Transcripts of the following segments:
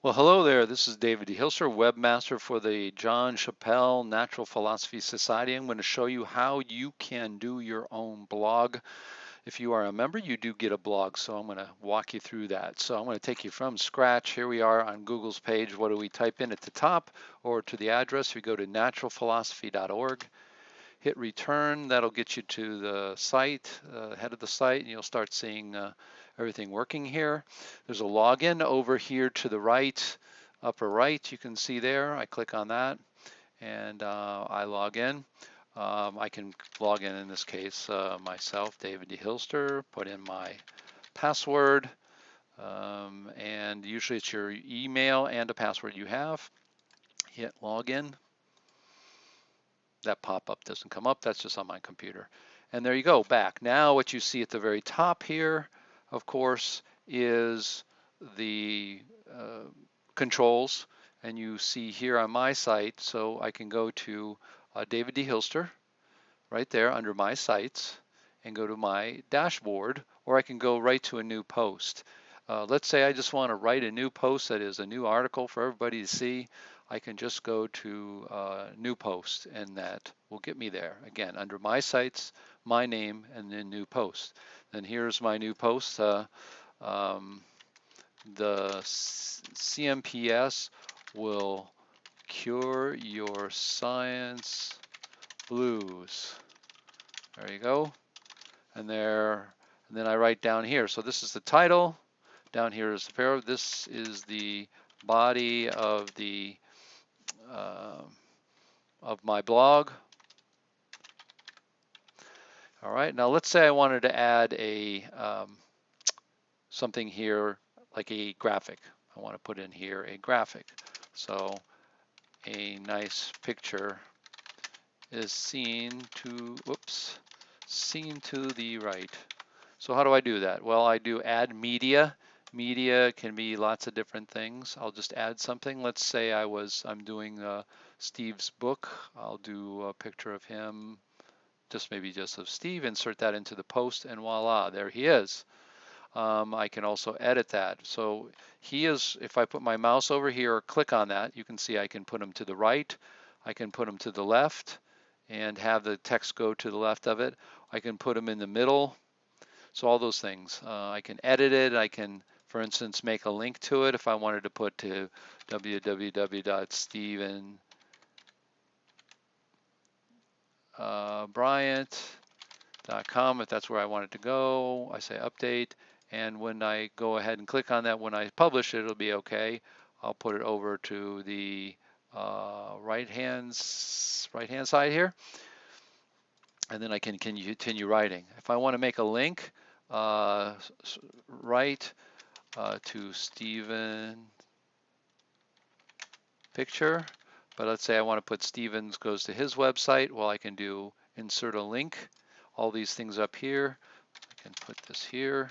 Well, hello there. This is David D. Hilser, webmaster for the John Chappell Natural Philosophy Society. I'm going to show you how you can do your own blog. If you are a member, you do get a blog, so I'm going to walk you through that. So I'm going to take you from scratch. Here we are on Google's page. What do we type in at the top or to the address? We go to naturalphilosophy.org. Hit return. That'll get you to the site, head of the site, and you'll start seeing everything working here. There's a login over here to the right, upper right, you can see there. I click on that and I log in. I can log in this case, myself, David D. Hilster, put in my password, and usually it's your email and a password you have. Hit login. That pop-up doesn't come up, that's just on my computer. And there you go, back. Now what you see at the very top here, of course, is the controls. And you see here on my site, so I can go to David D. Hilster, right there under my sites, and go to my dashboard, or I can go right to a new post. Let's say I just want to write a new post that is a new article for everybody to see. I can just go to new post, and that will get me there. Again, under my sites, my name, and then new post. Then here's my new post. The CNPS will cure your science blues. There you go. And then I write down here. So this is the title. Down here is the paragraph. This is the body of the of my blog. All right. Now let's say I wanted to add a something here like a graphic. I want to put in here a graphic. So a nice picture is seen to the right. So how do I do that? Well, I do add media. Media can be lots of different things. I'll just add something. Let's say I'm doing Steve's book. I'll do a picture of him, maybe just of Steve, insert that into the post, and voila, there he is. I can also edit that. So he is, if I put my mouse over here or click on that, you can see I can put him to the right, I can put him to the left, and have the text go to the left of it. I can put him in the middle. So all those things. I can edit it. I can, for instance, make a link to it if I wanted to put to www.stevenbryant.com if that's where I want it to go. I say update, and when I go ahead and click on that, when I publish it, it'll be okay. I'll put it over to the right-hand side here, and then I can continue writing. If I want to make a link, write to Stephen picture, but let's say I want to put Stevens goes to his website. Well, I can do insert a link, all these things up here. I can put this here.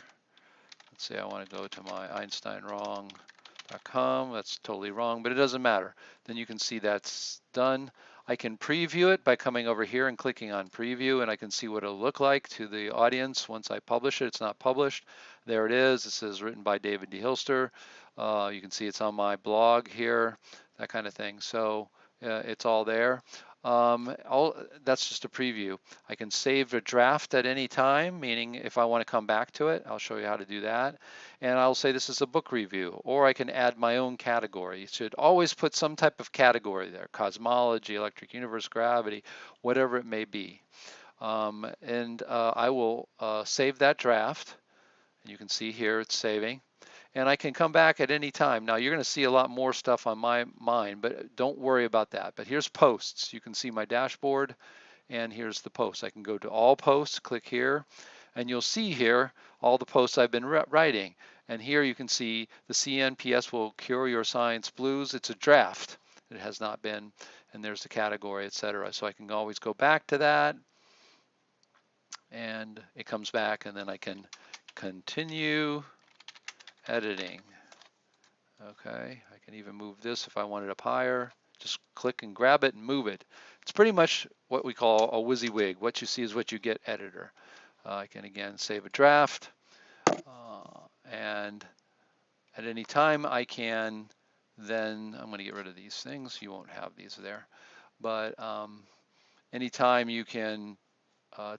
Let's say I want to go to my einsteinwrong.com. That's totally wrong, but it doesn't matter. Then you can see that's done. I can preview it by coming over here and clicking on preview, and I can see what it'll look like to the audience once I publish it. It's not published. There it is. It says written by David D. Hilster. You can see it's on my blog here, that kind of thing. So it's all there. That's just a preview. I can save a draft at any time, meaning if I want to come back to it, I'll show you how to do that. And I'll say this is a book review, or I can add my own category. You should always put some type of category there: cosmology, electric universe, gravity, whatever it may be. I will save that draft. You can see here it's saving. And I can come back at any time. Now you're going to see a lot more stuff on my mind, but don't worry about that. But here's posts. You can see my dashboard, and here's the posts. I can go to all posts, click here, and you'll see here all the posts I've been writing. And here you can see the CNPS will cure your science blues. It's a draft. It has not been, and there's the category, etc. So I can always go back to that, and it comes back, and then I can continue editing. Okay, I can even move this if I want it up higher. Just click and grab it and move it. It's pretty much what we call a WYSIWYG. What you see is what you get editor. I can again save a draft, and at any time I can then I'm going to get rid of these things. You won't have these there. But anytime you can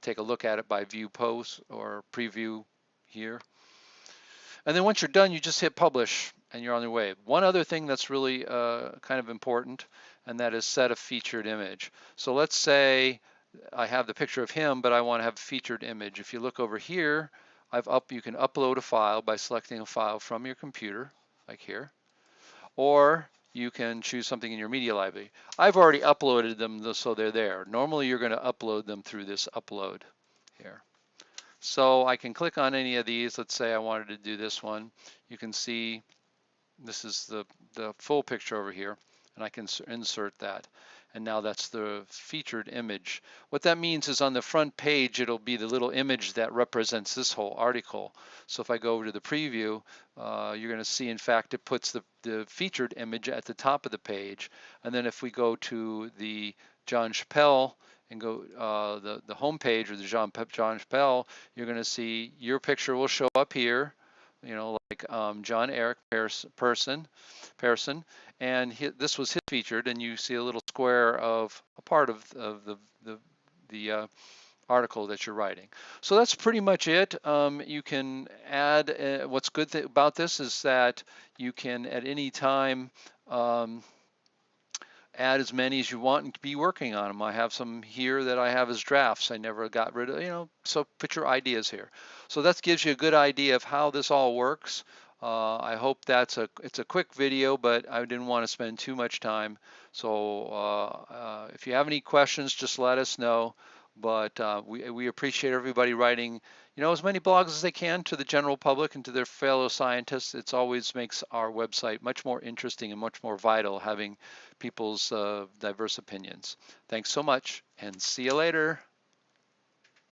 take a look at it by view post or preview here. And then once you're done, you just hit publish and you're on your way. One other thing that's really kind of important, and that is set a featured image. So let's say I have the picture of him, but I want to have a featured image. If you look over here, you can upload a file by selecting a file from your computer, like here, or you can choose something in your media library. I've already uploaded them, so they're there. Normally, you're going to upload them through this upload here. So I can click on any of these. Let's say I wanted to do this one. You can see this is the full picture over here, and I can insert that. And now that's the featured image. What that means is on the front page, it'll be the little image that represents this whole article. So if I go over to the preview, you're going to see, in fact, it puts the featured image at the top of the page. And then if we go to the John Chappell and go the home page or the John Chappell, you're going to see your picture will show up here, you know, like John Eric Pearson, and this was his featured, and you see a little square of a part of the article that you're writing. So that's pretty much it. You can add, what's good about this is that you can at any time add as many as you want and be working on them. I have some here that I have as drafts. I never got rid of, you know, so put your ideas here. So that gives you a good idea of how this all works. I hope it's a quick video, but I didn't want to spend too much time. So if you have any questions, just let us know. But we appreciate everybody writing, you know, as many blogs as they can to the general public and to their fellow scientists. It always makes our website much more interesting and much more vital, having people's diverse opinions. Thanks so much, and see you later.